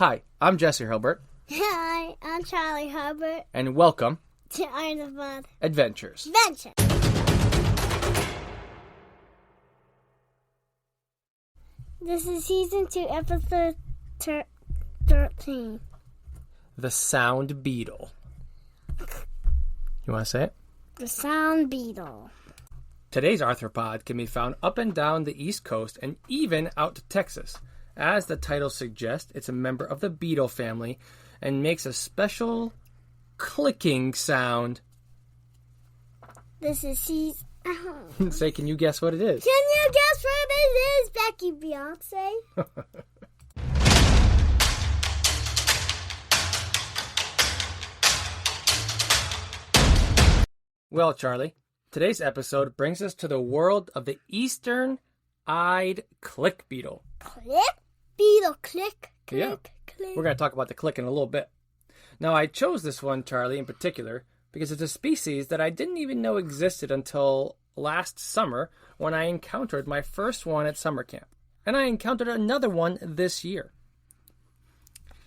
Hi, I'm Jesse Hilbert. Hi, I'm Charlie Herbert. And welcome to Arnavon Adventures. This is Season 2, Episode 13. The Sound Beetle. You want to say it? The Sound Beetle. Today's arthropod can be found up and down the East Coast and even out to Texas. As the title suggests, it's a member of the beetle family and makes a special clicking sound. This is Season... Say, can you guess what it is? Can you guess what it is, Becky Beyonce? Well, Charlie, today's episode brings us to the world of the eastern-eyed click beetle. Click? Beetle, click, click, Yeah. click. We're going to talk about the click in a little bit. Now, I chose this one, Charlie, in particular, because it's a species that I didn't even know existed until last summer when I encountered my first one at summer camp. And I encountered another one this year.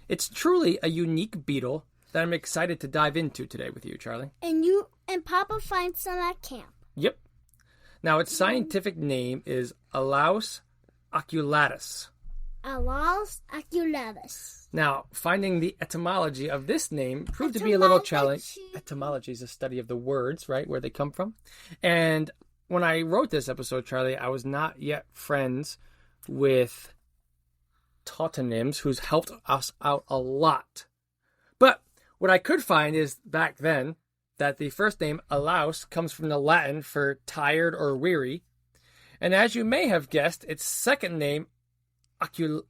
It's truly a unique beetle that I'm excited to dive into today with you, Charlie. And you and Papa find some at camp. Yep. Now, its scientific name is Alaus oculatus. Alaus oculatus. Now, finding the etymology of this name proved to be a little challenge. Etymology is a study of the words, right, where they come from. And when I wrote this episode, Charlie, I was not yet friends with tautonyms, who's helped us out a lot. But what I could find is back then that the first name, Alaus, comes from the Latin for tired or weary. And as you may have guessed, its second name, oculatus,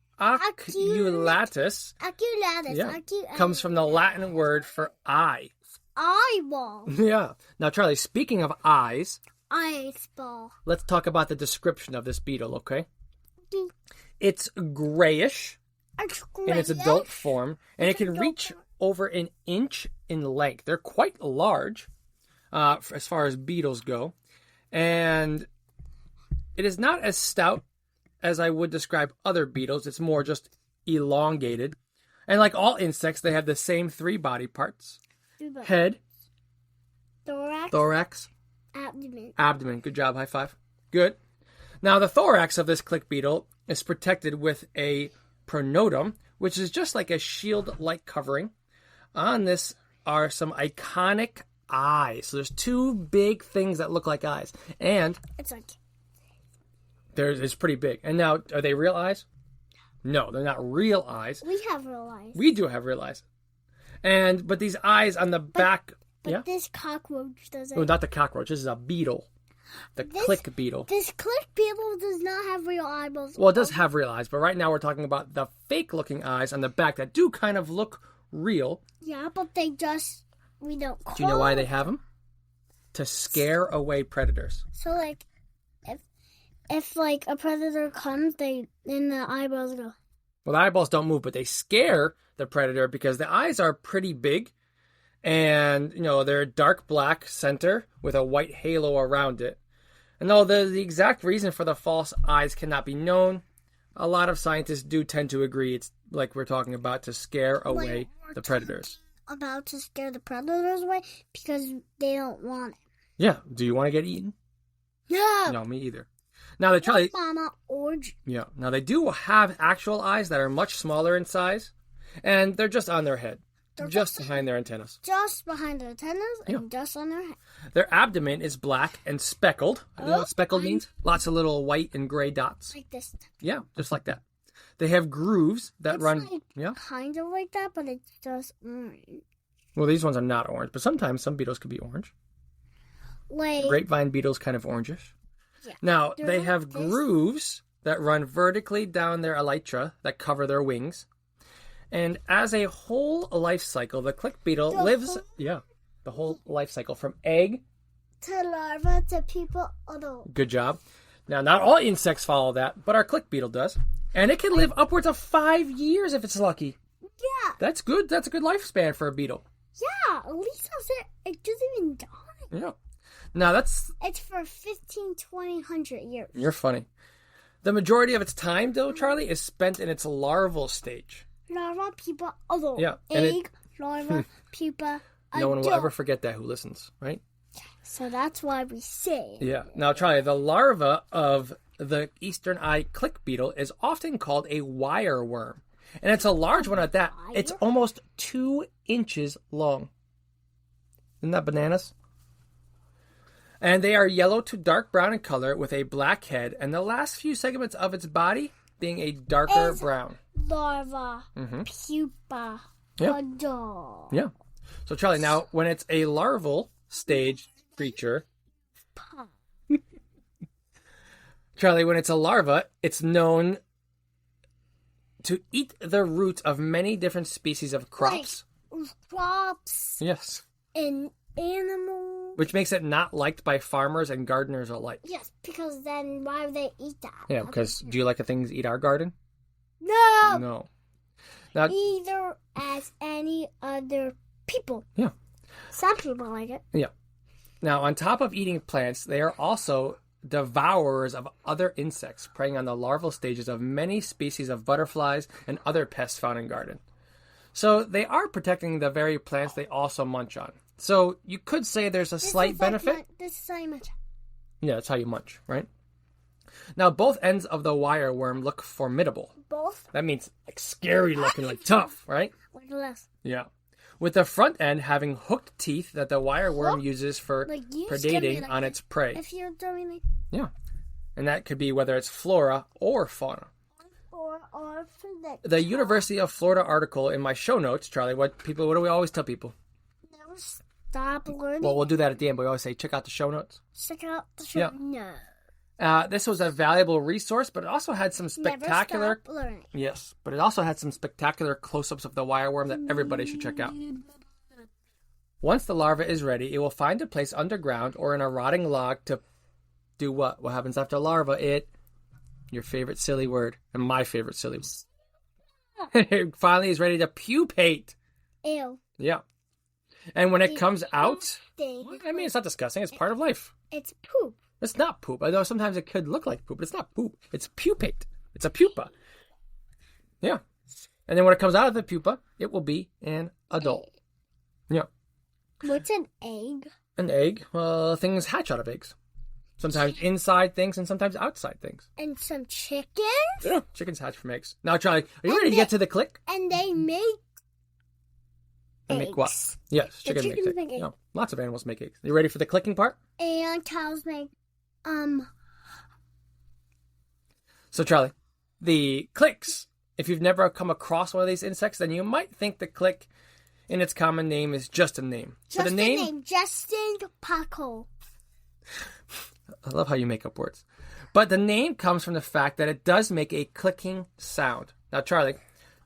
comes from the Latin word for eye. Eyeball. Yeah. Now, Charlie, speaking of eyes, Eyeball. let's talk about the description of this beetle, okay? It's grayish in its adult form, and it can reach over an inch in length. They're quite large as far as beetles go, and it is not as stout as I would describe other beetles. It's more just elongated. And like all insects, they have the same three body parts. Head, thorax, abdomen. Good job, high five. Good. Now, the thorax of this click beetle is protected with a pronotum, which is just like a shield-like covering. On this are some iconic eyes. So there's two big things that look like eyes. And It's like... it's pretty big. And now, are they real eyes? No, they're not real eyes. We have real eyes. We do have real eyes. But these eyes on the back... But this cockroach doesn't... Oh, not the cockroach. This is a beetle. The click beetle. This click beetle does not have real eyeballs. Well, it does have real eyes, but right now we're talking about the fake-looking eyes on the back that do kind of look real. Yeah, but they just... We don't call Do you know why they have them? To scare away predators. So, like, if like, a predator comes, then the eyeballs go... Well, the eyeballs don't move, but they scare the predator because the eyes are pretty big. And, they're dark black center with a white halo around it. And though the exact reason for the false eyes cannot be known, a lot of scientists do tend to agree it's like we're talking about to scare away the predators. About to scare the predators away because they don't want it. Yeah. Do you want to get eaten? No. No, me either. Now they try. Mama, orange. Yeah. Now they do have actual eyes that are much smaller in size, and they're just on their head. They're just behind their antennas. Just behind their antennas and just on their head. Their abdomen is black and speckled. You know what speckled means? Lots of little white and gray dots. Like this. Yeah, just like that. They have grooves that run... Kind of like that, but it's just orange. Well, these ones are not orange, but sometimes some beetles could be orange. Like... Grapevine beetle's kind of orangish. Yeah. Now, they have grooves that run vertically down their elytra that cover their wings. And as a whole life cycle, the click beetle lives... the whole life cycle from egg... to larva to people adult. Good job. Now, not all insects follow that, but our click beetle does. And it can live upwards of 5 years if it's lucky. Yeah. That's good. That's a good lifespan for a beetle. Yeah, at least it doesn't even die. Yeah. Now, it's for 15, 20, 100 years. You're funny. The majority of its time, though, Charlie, is spent in its larval stage. larva, pupa, adult. Yeah, Egg, larva, pupa, adult. No one will ever forget that who listens, right? So that's why we say. Yeah. Now, Charlie, the larva of the eastern eye click beetle is often called a wire worm. And it's a large one at that. It's almost 2 inches long. Isn't that bananas? And they are yellow to dark brown in color with a black head, and the last few segments of its body being a darker brown. Larva, pupa, adult. Yeah. So, Charlie, now, when it's a larval stage creature... Charlie, when it's a larva, it's known to eat the roots of many different species of crops. Like crops. Yes. And animals. Which makes it not liked by farmers and gardeners alike. Yes, because then why would they eat that? Yeah, because do you like the things eat our garden? No. No. Now, either as any other people. Yeah. Some people like it. Yeah. Now, on top of eating plants, they are also devourers of other insects, preying on the larval stages of many species of butterflies and other pests found in garden. So they are protecting the very plants they also munch on. So you could say there's a slight benefit. This is how you munch. Yeah, that's how you munch, right? Now, both ends of the wire worm look formidable. Both? That means like scary looking, like tough, right? Like this. Yeah. With the front end having hooked teeth that the wire worm uses for predating on its prey. If you're doing it. Yeah. And that could be whether it's flora or fauna. Or the University of Florida article in my show notes, Charlie, what do we always tell people? Never stop learning. Well, we'll do that at the end, but we always say check out the show notes. Check out the show notes. This was a valuable resource, but it also had some spectacular... Never stop learning. Yes, but it also had some spectacular close-ups of the wireworm that everybody should check out. Once the larva is ready, it will find a place underground or in a rotting log to do what? What happens after larva? Your favorite silly word, and my favorite silly word. It finally is ready to pupate. Ew. Yeah. And when it comes out... I mean, it's not disgusting. It's part of life. It's poop. It's not poop, although sometimes it could look like poop, but it's not poop. It's pupate. It's a pupa. Yeah. And then when it comes out of the pupa, it will be an adult. Yeah. What's an egg? An egg? Well, things hatch out of eggs. Sometimes inside things and sometimes outside things. And some chickens? Yeah, chickens hatch from eggs. Now, Charlie, are you ready to get to the click? And they make eggs. Make what? Yes, chickens make eggs. No, lots of animals make eggs. You ready for the clicking part? And cows make, So, Charlie, the clicks, if you've never come across one of these insects, then you might think the click in its common name is just a name. Just a name. Justin Paco. I love how you make up words. But the name comes from the fact that it does make a clicking sound. Now, Charlie,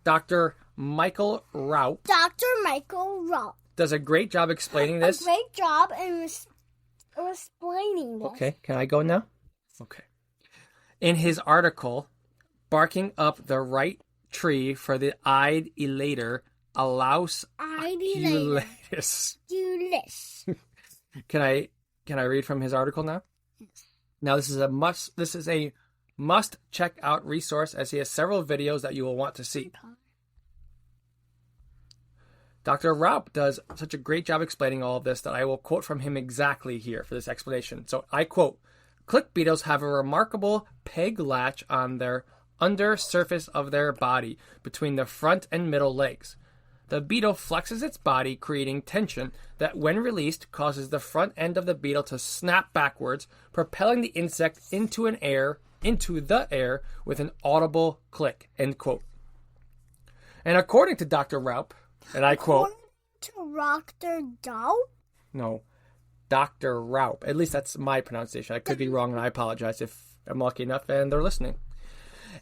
Dr. Michael Raup. Does a great job explaining this. A great job in explaining this. Okay, can I go now? Okay. In his article, Barking Up the Right Tree for the Eyed Elater, Alaus Ulatus. Can I read from his article now? Yes. Now this is a must check out resource as he has several videos that you will want to see. Dr. Raup does such a great job explaining all of this that I will quote from him exactly here for this explanation. So I quote, "Click beetles have a remarkable peg latch on their under surface of their body between the front and middle legs. The beetle flexes its body, creating tension that, when released, causes the front end of the beetle to snap backwards, propelling the insect into the air with an audible click." End quote. And according to Dr. Raup, and I quote... To Dr. Raup? No, Dr. Raup. At least that's my pronunciation. I could be wrong, and I apologize if I'm lucky enough and they're listening.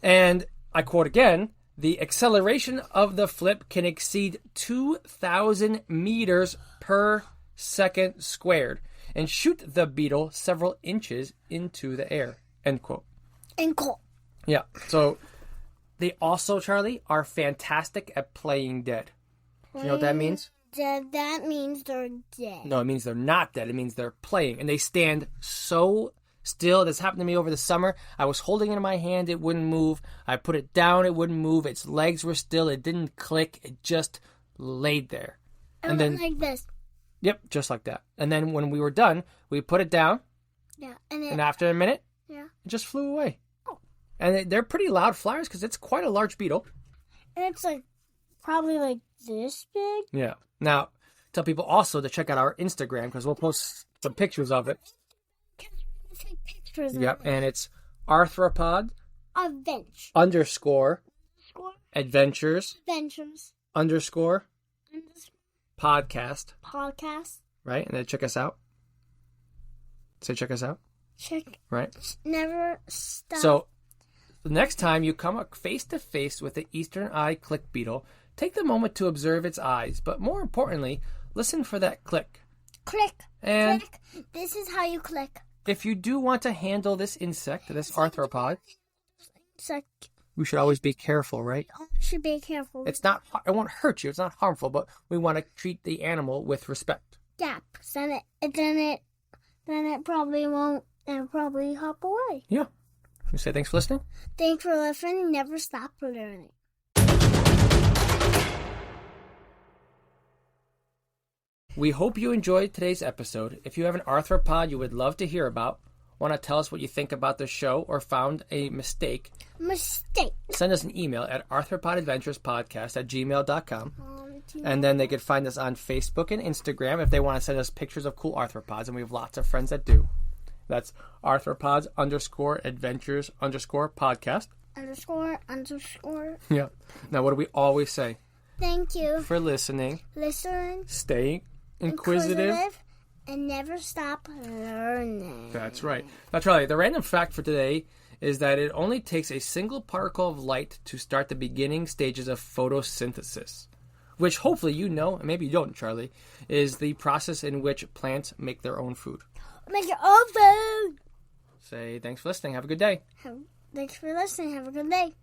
And I quote again, "The acceleration of the flip can exceed 2,000 meters per second squared and shoot the beetle several inches into the air." End quote. End quote. Yeah. So they also, Charlie, are fantastic at playing dead. Do you know what that means? That means they're dead. No, it means they're not dead. It means they're playing. And they stand so still. This happened to me over the summer. I was holding it in my hand. It wouldn't move. I put it down. It wouldn't move. Its legs were still. It didn't click. It just laid there. And then like this. Yep, just like that. And then when we were done, we put it down. Yeah. And after a minute, it just flew away. Oh. And they're pretty loud flyers because it's quite a large beetle. And it's like probably like this big. Yeah. Now, tell people also to check out our Instagram because we'll post some pictures of it. Take pictures. Yep, and it's arthropod underscore adventures underscore podcast. Right, and then check us out. Say check us out. Check. Right. Never stop. So, the next time you come face to face with the eastern eye click beetle, take the moment to observe its eyes, but more importantly, listen for that click. Click. And click. This is how you click. If you do want to handle this insect, this arthropod, we should always be careful, right? Should be careful. It won't hurt you. It's not harmful, but we want to treat the animal with respect. Yeah, then it probably won't. It'll probably hop away. Yeah. We say thanks for listening. Thanks for listening. Never stop learning. We hope you enjoyed today's episode. If you have an arthropod you would love to hear about, want to tell us what you think about the show, or found a mistake, send us an email at arthropodadventurespodcast@gmail.com. And then they could find us on Facebook and Instagram if they want to send us pictures of cool arthropods, and we have lots of friends that do. That's arthropods _adventures _podcast. _. Yeah. Now, what do we always say? Thank you for listening. Stay inquisitive. And never stop learning. That's right. Now, Charlie, the random fact for today is that it only takes a single particle of light to start the beginning stages of photosynthesis, which hopefully you know, and maybe you don't, Charlie, is the process in which plants make their own food. Make your own food. Say thanks for listening. Have a good day. Thanks for listening. Have a good day.